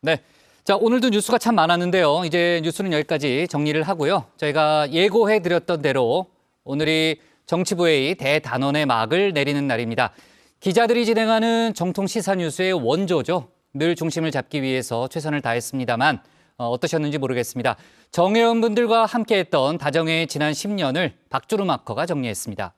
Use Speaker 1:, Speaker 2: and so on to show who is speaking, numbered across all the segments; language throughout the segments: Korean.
Speaker 1: 네. 자, 오늘도 뉴스가 참 많았는데요. 이제 뉴스는 여기까지 정리를 하고요. 저희가 예고해드렸던 대로 오늘이 정치부회의 대단원의 막을 내리는 날입니다. 기자들이 진행하는 정통 시사 뉴스의 원조죠. 늘 중심을 잡기 위해서 최선을 다했습니다만 어떠셨는지 모르겠습니다. 정혜원 분들과 함께했던 다정회의 지난 10년을 박주루 마커가 정리했습니다.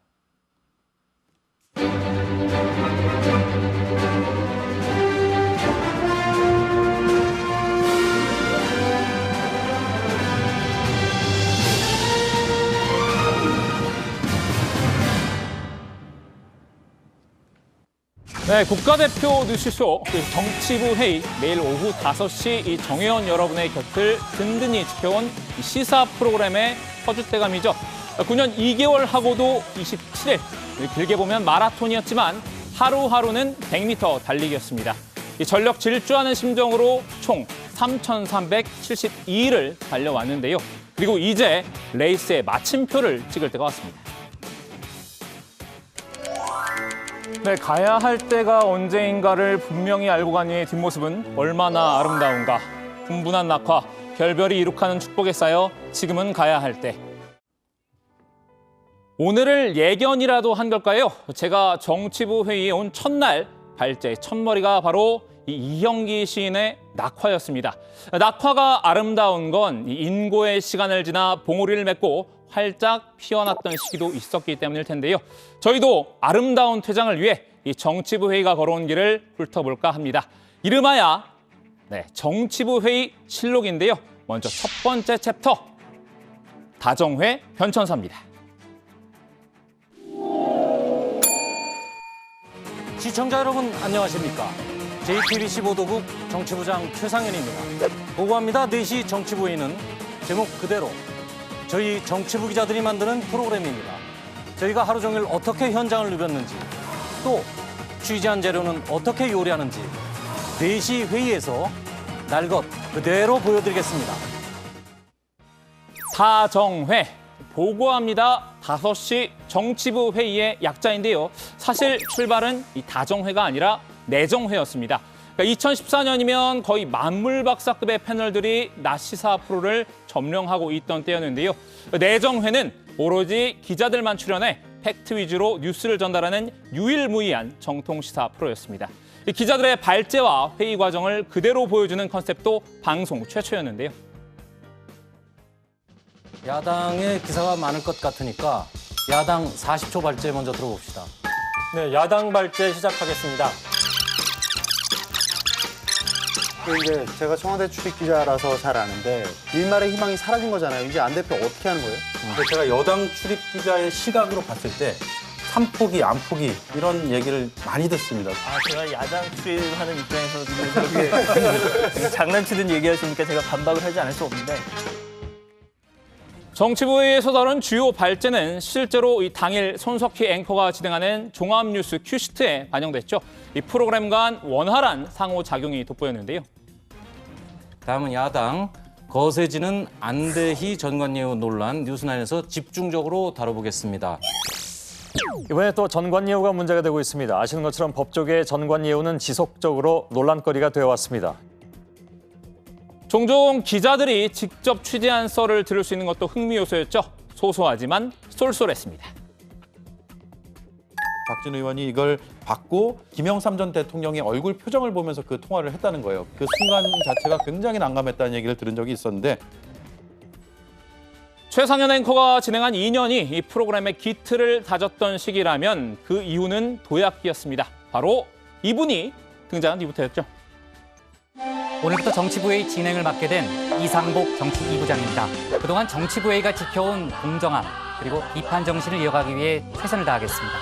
Speaker 2: 네, 국가대표 뉴스쇼 정치부 회의 매일 오후 5시 이 정혜원 여러분의 곁을 든든히 지켜온 시사 프로그램의 터줏대감이죠. 9년 2개월 하고도 27일, 길게 보면 마라톤이었지만 하루하루는 100m 달리기였습니다. 이 전력 질주하는 심정으로 총 3,372일을 달려왔는데요. 그리고 이제 레이스의 마침표를 찍을 때가 왔습니다. 네, 가야 할 때가 언제인가를 분명히 알고 간 이의 뒷모습은 얼마나 아름다운가. 분분한 낙화, 별별이 이룩하는 축복에 쌓여 지금은 가야 할 때. 오늘을 예견이라도 한 걸까요? 제가 정치부 회의에 온 첫날 발제의 첫머리가 바로 이 이형기 시인의 낙화였습니다. 낙화가 아름다운 건 인고의 시간을 지나 봉우리를 맺고 활짝 피어났던 시기도 있었기 때문일 텐데요. 저희도 아름다운 퇴장을 위해 이 정치부 회의가 걸어온 길을 훑어볼까 합니다. 이름하야 정치부 회의 실록인데요. 먼저 첫 번째 챕터, 다정회 변천사입니다.
Speaker 3: 시청자 여러분 안녕하십니까? JTBC 보도국 정치부장 최상현입니다. 보고합니다. 4시 정치부 회의는 제목 그대로 저희 정치부 기자들이 만드는 프로그램입니다. 저희가 하루 종일 어떻게 현장을 누볐는지, 또 취재한 재료는 어떻게 요리하는지 4시 회의에서 날 것 그대로 보여드리겠습니다.
Speaker 2: 다정회, 보고합니다. 5시 정치부 회의의 약자인데요. 사실 출발은 이 다정회가 아니라 내정회였습니다. 2014년이면 거의 만물박사급의 패널들이 낮시사 프로를 점령하고 있던 때였는데요. 내정회는 오로지 기자들만 출연해 팩트 위주로 뉴스를 전달하는 유일무이한 정통시사 프로였습니다. 기자들의 발제와 회의 과정을 그대로 보여주는 컨셉도 방송 최초였는데요.
Speaker 3: 야당의 기사가 많을 것 같으니까 야당 40초 발제 먼저 들어봅시다.
Speaker 4: 네, 야당 발제 시작하겠습니다.
Speaker 5: 이제 제가 청와대 출입 기자라서 잘 아는데 일말의 희망이 사라진 거잖아요. 이제 안 대표 어떻게 하는 거예요?
Speaker 6: 제가 여당 출입 기자의 시각으로 봤을 때 3포기, 안포기 이런 얘기를 많이 듣습니다.
Speaker 7: 제가 야당 출입하는 입장에서 그렇게 장난치는 얘기하시니까 제가 반박을 하지 않을 수 없는데.
Speaker 2: 정치부회의에서 다룬 주요 발제는 실제로 이 당일 손석희 앵커가 진행하는 종합뉴스 큐시트에 반영됐죠. 이 프로그램 간 원활한 상호작용이 돋보였는데요.
Speaker 3: 다음은 야당 거세지는 안대희 전관예우 논란 뉴스나인에서 집중적으로 다뤄보겠습니다.
Speaker 4: 이번에 또 전관예우가 문제가 되고 있습니다. 아시는 것처럼 법조계의 전관예우는 지속적으로 논란거리가 되어왔습니다.
Speaker 2: 종종 기자들이 직접 취재한 썰을 들을 수 있는 것도 흥미 요소였죠. 소소하지만 쏠쏠했습니다.
Speaker 6: 박진 의원이 이걸 받고 김영삼 전 대통령의 얼굴 표정을 보면서 그 통화를 했다는 거예요. 그 순간 자체가 굉장히 난감했다는 얘기를 들은 적이 있었는데
Speaker 2: 최상현 앵커가 진행한 2년이 이 프로그램의 기틀을 다졌던 시기라면 그 이유는 도약기였습니다. 바로 이분이 등장한 뒤부터였죠.
Speaker 1: 오늘부터 정치부회의 진행을 맡게 된 이상복 정치 2부장입니다. 그동안 정치부회의가 지켜온 공정함 그리고 비판 정신을 이어가기 위해 최선을 다하겠습니다.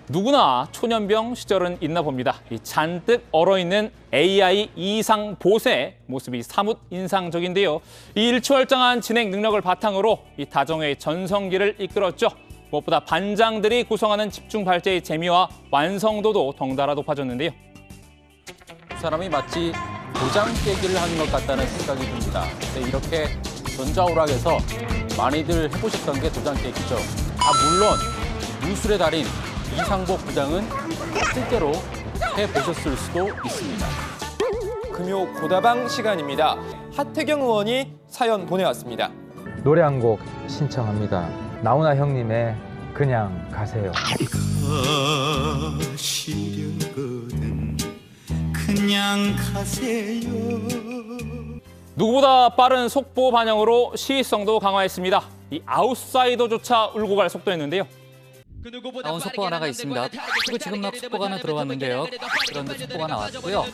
Speaker 2: 누구나 초년병 시절은 있나 봅니다. 이 잔뜩 얼어있는 AI 이상보세의 모습이 사뭇 인상적인데요. 이 일취월장한 진행 능력을 바탕으로 이 다정회의 전성기를 이끌었죠. 무엇보다 반장들이 구성하는 집중 발제의 재미와 완성도도 덩달아 높아졌는데요.
Speaker 8: 사람이 마치 도장 깨기를 하는 것 같다는 생각이 듭니다. 이렇게 전자오락에서 많이들 해보셨던 게 도장 깨기죠. 물론 무술의 달인 이상복 부장은 실제로 해보셨을 수도 있습니다.
Speaker 9: 금요 고다방 시간입니다. 하태경 의원이 사연 보내왔습니다.
Speaker 10: 노래 한 곡 신청합니다. 나훈아 형님의 그냥 가세요.
Speaker 11: 가시려거든 그냥 가세요.
Speaker 2: 누구보다 빠른 속보 반영으로 시의성도 강화했습니다. 이 아웃사이더조차 울고 갈 속도였는데요.
Speaker 1: 나온 속보 하나가 있습니다. 그리고 지금 막 속보가 하나 들어왔는데요. 그런데 속보가 나왔고요.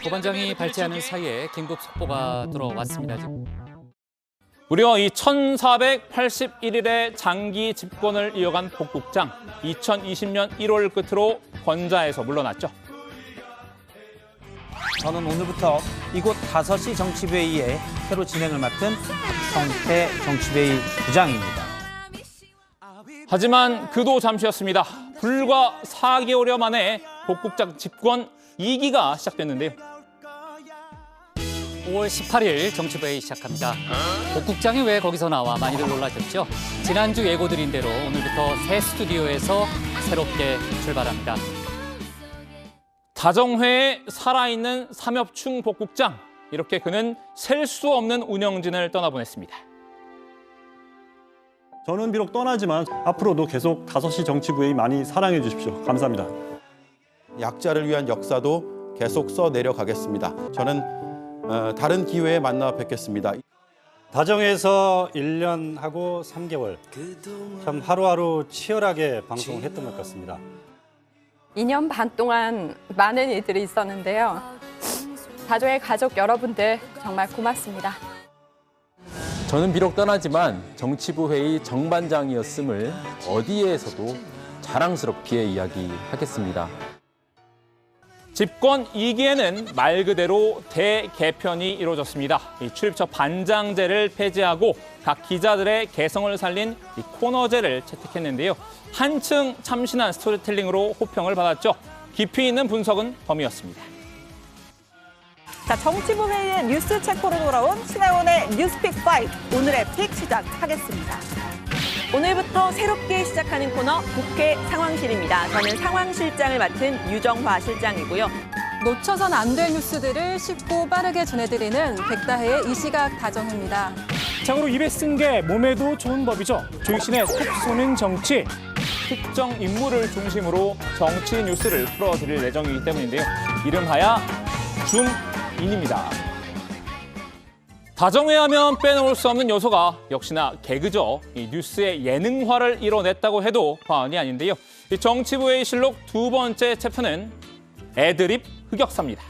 Speaker 1: 고반장이 발제하는 사이에 긴급 속보가 들어왔습니다. 지금.
Speaker 2: 무려 이 1481일의 장기 집권을 이어간 복국장, 2020년 1월 끝으로 권좌에서 물러났죠.
Speaker 12: 저는 오늘부터 이곳 5시 정치부회의에 새로 진행을 맡은 박성태 정치부회의 부장입니다.
Speaker 2: 하지만 그도 잠시였습니다. 불과 4개월여 만에 복국장 집권 2기가 시작됐는데요.
Speaker 1: 5월 18일 정치부회의 시작합니다. 복국장이 왜 거기서 나와 많이들 놀라셨죠? 지난주 예고드린 대로 오늘부터 새 스튜디오에서 새롭게 출발합니다.
Speaker 2: 다정회에 살아있는 삼엽충 복국장. 이렇게 그는 셀 수 없는 운영진을 떠나보냈습니다.
Speaker 13: 저는 비록 떠나지만 앞으로도 계속 5시 정치부회의 많이 사랑해 주십시오. 감사합니다.
Speaker 6: 약자를 위한 역사도 계속 써 내려가겠습니다. 저는 다른 기회에 만나 뵙겠습니다.
Speaker 13: 다정에서 1년하고 3개월 참 하루하루 치열하게 방송을 했던 것 같습니다.
Speaker 14: 2년 반 동안 많은 일들이 있었는데요. 다정의 가족 여러분들 정말 고맙습니다.
Speaker 8: 저는 비록 떠나지만 정치부 회의 정반장이었음을 어디에서도 자랑스럽게 이야기하겠습니다.
Speaker 2: 집권 2기에는 말 그대로 대개편이 이루어졌습니다. 이 출입처 반장제를 폐지하고 각 기자들의 개성을 살린 이 코너제를 채택했는데요. 한층 참신한 스토리텔링으로 호평을 받았죠. 깊이 있는 분석은 덤이었습니다.
Speaker 15: 자, 정치부 회의의 뉴스 체크로 돌아온 신혜원의 뉴스픽 5. 오늘의 픽 시작하겠습니다. 오늘부터 새롭게 시작하는 코너 국회 상황실입니다. 저는 상황실장을 맡은 유정화 실장이고요.
Speaker 16: 놓쳐선 안 될 뉴스들을 쉽고 빠르게 전해드리는 백다혜의 이 시각 다정입니다.
Speaker 17: 장으로 입에 쓴 게 몸에도 좋은 법이죠. 조익신의 톡 쏘는 정치.
Speaker 2: 특정 인물을 중심으로 정치 뉴스를 풀어드릴 예정이기 때문인데요. 이름하야 줌인입니다. 다정회 하면 빼놓을 수 없는 요소가 역시나 개그죠. 이 뉴스의 예능화를 이뤄냈다고 해도 과언이 아닌데요. 이 정치부회의 실록 두 번째 챕터는 애드립 흑역사입니다.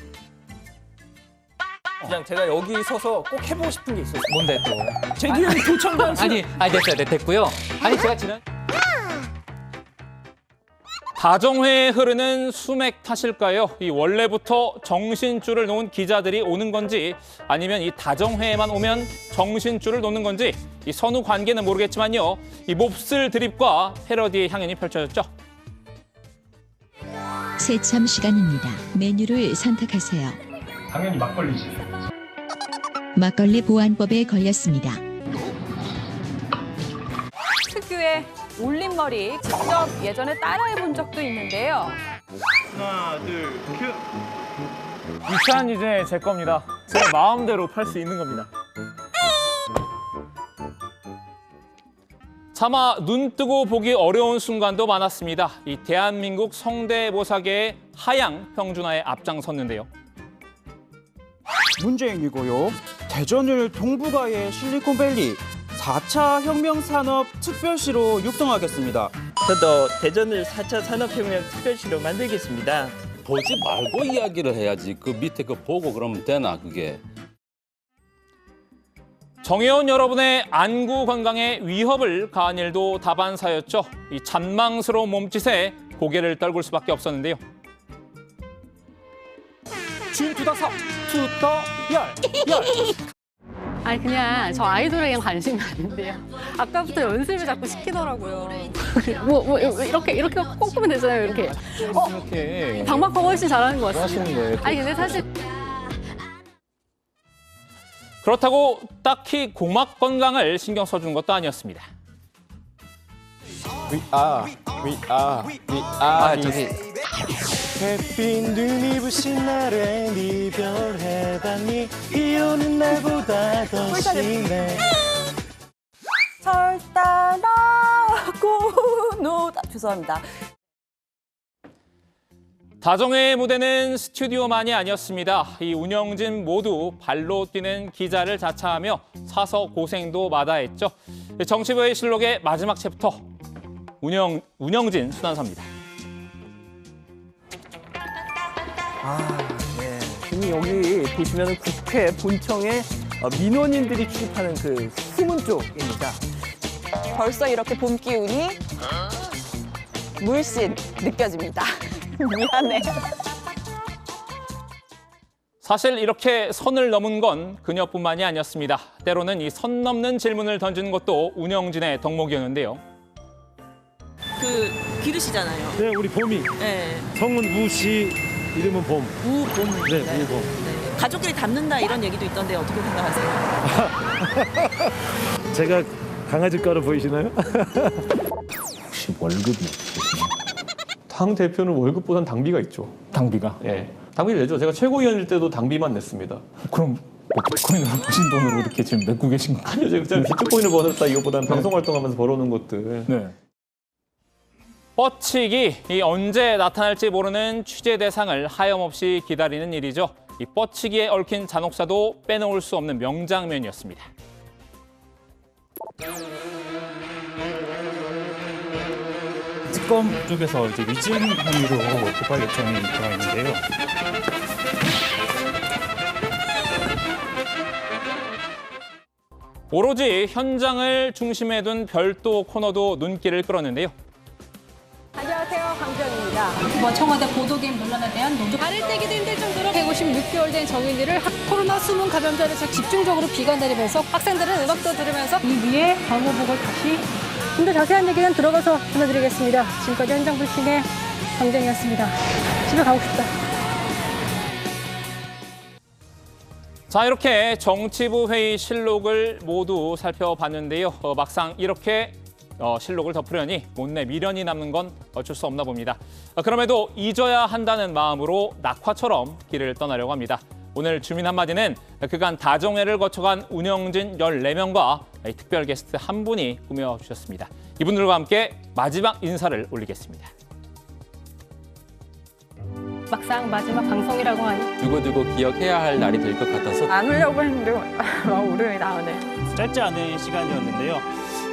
Speaker 7: 그냥 제가 여기 서서 꼭 해보고 싶은 게 있어요.
Speaker 1: 뭔데 또?
Speaker 7: 제 뒤에 도청관
Speaker 1: 아니 됐어요. 됐고요. 아니 제가 지난
Speaker 2: 다정회에 흐르는 수맥 탓일까요? 이 원래부터 정신줄을 놓은 기자들이 오는 건지 아니면 이 다정회에만 오면 정신줄을 놓는 건지 이 선후 관계는 모르겠지만요. 이 몹쓸 드립과 패러디의 향연이 펼쳐졌죠.
Speaker 18: 새참 시간입니다. 메뉴를 선택하세요.
Speaker 17: 당연히 막걸리지.
Speaker 18: 막걸리 보안법에 걸렸습니다.
Speaker 14: 특유의 올림머리 직접 예전에 따라해본 적도 있는데요.
Speaker 17: 하나, 둘, 큐.
Speaker 2: 이 차는 이제 제 겁니다. 제 마음대로 팔 수 있는 겁니다. 차마 눈 뜨고 보기 어려운 순간도 많았습니다. 이 대한민국 성대모사계의 하향 평준화에 앞장섰는데요.
Speaker 19: 문재인이고요. 대전을 동북아의 실리콘밸리 4차 혁명산업 특별시로 육성하겠습니다.
Speaker 7: 저도 대전을 4차 산업혁명 특별시로 만들겠습니다.
Speaker 20: 보지 말고 이야기를 해야지. 그 밑에 그 보고 그러면 되나 그게.
Speaker 2: 정의원 여러분의 안구 건강에 위협을 가한 일도 다반사였죠. 이 잔망스러운 몸짓에 고개를 떨굴 수밖에 없었는데요.
Speaker 17: 준투다사 투더열.
Speaker 21: 아니 그냥 저 아이돌에 관심이 많은데요. 아까부터 연습을 자꾸 시키더라고요. 이렇게 꼽으면 되잖아요. 이렇게.
Speaker 2: 이렇게.
Speaker 21: 방박하고 훨씬 잘하는 것 같습니다.
Speaker 2: 하시는 거예요?
Speaker 21: 아니 근데 사실
Speaker 2: 그렇다고 딱히 고막 건강을 신경 써준 것도 아니었습니다.
Speaker 9: We are.
Speaker 1: 저기
Speaker 3: 햇빛 눈이 부신 날에 이별해봤니 비 오는 날보다 더 심해
Speaker 15: 절 따라 꽃노다 죄송합니다.
Speaker 2: 다정회의 무대는 스튜디오만이 아니었습니다. 이 운영진 모두 발로 뛰는 기자를 자처하며 사서 고생도 마다했죠. 정치부의 실록의 마지막 챕터, 운영진 순환사입니다.
Speaker 7: 네. 지금 여기 보시면 국회 본청에 민원인들이 출입하는 그 후문 쪽입니다.
Speaker 15: 벌써 이렇게 봄 기운이 물씬 느껴집니다. 미안해.
Speaker 2: 사실 이렇게 선을 넘은 건 그녀뿐만이 아니었습니다. 때로는 이 선 넘는 질문을 던지는 것도 운영진의 덕목이었는데요.
Speaker 5: 그 기르시잖아요.
Speaker 3: 네, 우리 봄이.
Speaker 5: 네.
Speaker 3: 성은 우씨, 이름은 봄.
Speaker 5: 우봄.
Speaker 3: 네, 우봄.
Speaker 5: 네. 가족끼리 닮는다 이런 얘기도 있던데 어떻게 생각하세요?
Speaker 3: 제가 강아지과로 보이시나요?
Speaker 22: 혹시 월급이 당 대표는 월급보단 당비가 있죠.
Speaker 23: 당비가?
Speaker 22: 예. 당비를 내죠. 제가 최고위원일 때도 당비만 냈습니다.
Speaker 23: 그럼 뭐 비트코인으로 버신 돈으로 이렇게 지금 메고 계신 거
Speaker 22: 아니요. 제가 비트코인을 벌었다 이것보다는 방송 활동하면서 벌어놓은 것들.
Speaker 23: 네.
Speaker 2: 뻗치기, 이 언제 나타날지 모르는 취재 대상을 하염없이 기다리는 일이죠. 이 뻗치기에 얽힌 잔혹사도 빼놓을 수 없는 명장면이었습니다.
Speaker 23: 특검 쪽에서 이제 위증 혐의로 고발 요청이 들어가 있는데요.
Speaker 2: 오로지 현장을 중심에 둔 별도 코너도 눈길을 끌었는데요.
Speaker 14: 안녕하세요, 강지연입니다.
Speaker 21: 이번 청와대 보도개임 논란에 대한 논조 발을 떼기도 힘들 정도로 156개월 된 정인이를 코로나 숨은 감염자를 집중적으로 비관 내리면서 학생들은 음악도 들으면서 이 위에 방호복을 다시 좀 더 자세한 얘기는 들어가서 전해드리겠습니다. 지금까지 현장 불신의 강정이었습니다. 집에 가고 싶다.
Speaker 2: 자, 이렇게 정치부 회의 실록을 모두 살펴봤는데요. 막상 이렇게 실록을 덮으려니 못내 미련이 남는 건 어쩔 수 없나 봅니다. 그럼에도 잊어야 한다는 마음으로 낙화처럼 길을 떠나려고 합니다. 오늘 주민 한마디는 그간 다정회를 거쳐간 운영진 14명과 특별 게스트 한 분이 꾸며주셨습니다. 이분들과 함께 마지막 인사를 올리겠습니다.
Speaker 21: 막상 마지막 방송이라고 하니
Speaker 8: 두고두고 기억해야 할 날이 될 것 같아서
Speaker 14: 안 울려고 했는데 울음이 나오네.
Speaker 12: 짧지 않은 시간이었는데요.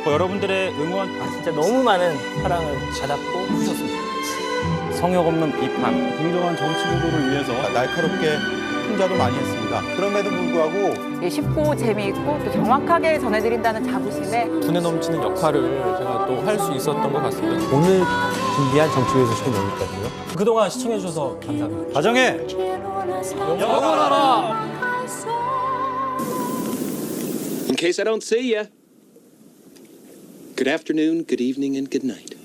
Speaker 12: 여러분들의 응원
Speaker 7: 진짜 너무 많은 사랑을 받았고 주셨습니다.
Speaker 13: 성역 없는 비판, 공정한 정치 보도를 위해서
Speaker 6: 날카롭게 풍자도 많이 했습니다. 그럼에도 불구하고
Speaker 14: 쉽고 재미있고 또 정확하게 전해드린다는 자부심에
Speaker 8: 분에 넘치는 역할을 제가 또 할 수 있었던 것 같습니다.
Speaker 3: 오늘 준비한 정치부의 소식은 여기까지요.
Speaker 12: 그동안 시청해주셔서 감사합니다.
Speaker 3: 다정해!
Speaker 2: 영원하라!
Speaker 24: In case I don't see you, good afternoon, good evening, and good night.